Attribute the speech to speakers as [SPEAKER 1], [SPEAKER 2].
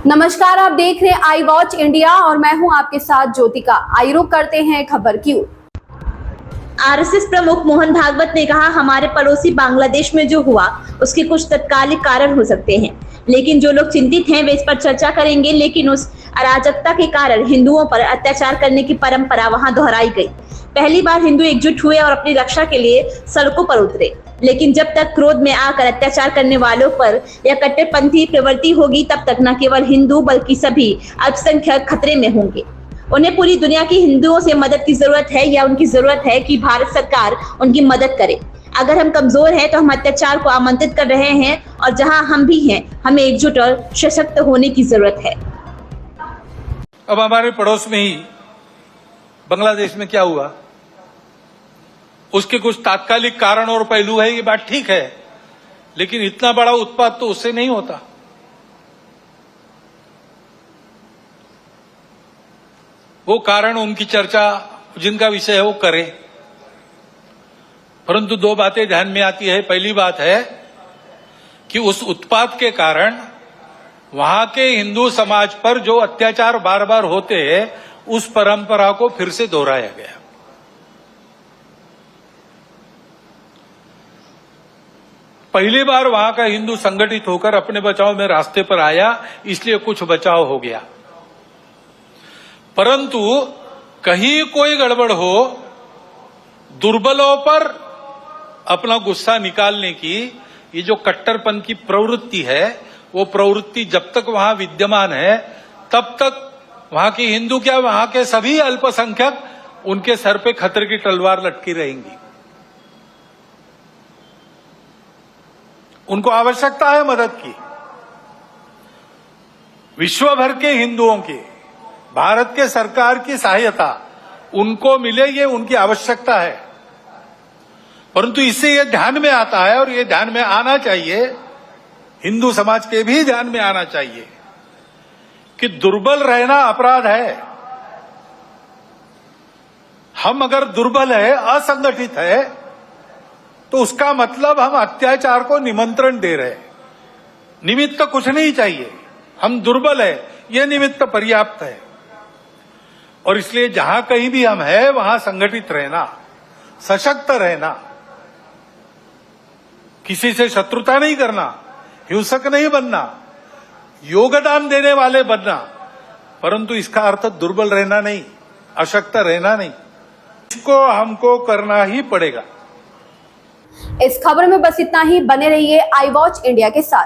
[SPEAKER 1] नमस्कार, आप देख रहे हैं आई वॉच इंडिया और मैं हूं आपके साथ ज्योतिका। आइए रुक करते हैं खबर की ओर।
[SPEAKER 2] आरएसएस प्रमुख मोहन भागवत ने कहा, हमारे पड़ोसी बांग्लादेश में जो हुआ उसके कुछ तत्कालिक कारण हो सकते हैं, लेकिन जो लोग चिंतित हैं वे इस पर चर्चा करेंगे। लेकिन उस अराजकता के कारण हिंदुओं पर अत्याचार करने की परंपरा वहां दोहराई गई। पहली बार हिंदू एकजुट हुए और अपनी रक्षा के लिए सड़कों पर उतरे, लेकिन जब तक क्रोध में आकर अत्याचार करने वालों पर यह कट्टरपंथी प्रवृत्ति होगी, तब तक न केवल हिंदू बल्कि सभी अल्पसंख्यक खतरे में होंगे। उन्हें पूरी दुनिया के हिंदुओं से मदद की जरूरत है या उनकी जरूरत है कि भारत सरकार उनकी मदद करे। अगर हम कमजोर हैं तो हम अत्याचार को आमंत्रित कर रहे हैं, और जहां हम भी हैं हमें एकजुट और सशक्त होने की जरूरत है।
[SPEAKER 3] अब हमारे पड़ोस में ही बांग्लादेश में क्या हुआ, उसके कुछ तात्कालिक कारण और पहलू है, ये बात ठीक है, लेकिन इतना बड़ा उत्पात तो उससे नहीं होता। वो कारण उनकी चर्चा जिनका विषय है वो करें, परंतु दो बातें ध्यान में आती है। पहली बात है कि उस उत्पात के कारण वहां के हिंदू समाज पर जो अत्याचार बार बार होते हैं, उस परंपरा को फिर से दोहराया गया। पहली बार वहां का हिंदू संगठित होकर अपने बचाव में रास्ते पर आया, इसलिए कुछ बचाव हो गया। परंतु कहीं कोई गड़बड़ हो, दुर्बलों पर अपना गुस्सा निकालने की ये जो कट्टरपन की प्रवृत्ति है, वो प्रवृत्ति जब तक वहां विद्यमान है, तब तक वहां के हिंदू क्या, वहां के सभी अल्पसंख्यक, उनके सर पे खतरे की तलवार लटकी रहेंगी। उनको आवश्यकता है मदद की। विश्व भर के हिंदुओं की, भारत के सरकार की सहायता उनको मिले, ये उनकी आवश्यकता है। परंतु इससे ये ध्यान में आता है, और ये ध्यान में आना चाहिए, हिंदू समाज के भी ध्यान में आना चाहिए कि दुर्बल रहना अपराध है। हम अगर दुर्बल है, असंगठित है, तो उसका मतलब हम अत्याचार को निमंत्रण दे रहे हैं। निमित्त कुछ नहीं चाहिए, हम दुर्बल है, यह निमित्त पर्याप्त है। और इसलिए जहां कहीं भी हम हैं, वहां संगठित रहना, सशक्त रहना, किसी से शत्रुता नहीं करना, हिंसक नहीं बनना, योगदान देने वाले बनना, परंतु इसका अर्थ दुर्बल रहना नहीं, अशक्त रहना नहीं। इसको हमको करना ही पड़ेगा।
[SPEAKER 1] इस खबर में बस इतना ही। बने रहिए आई वॉच इंडिया के साथ।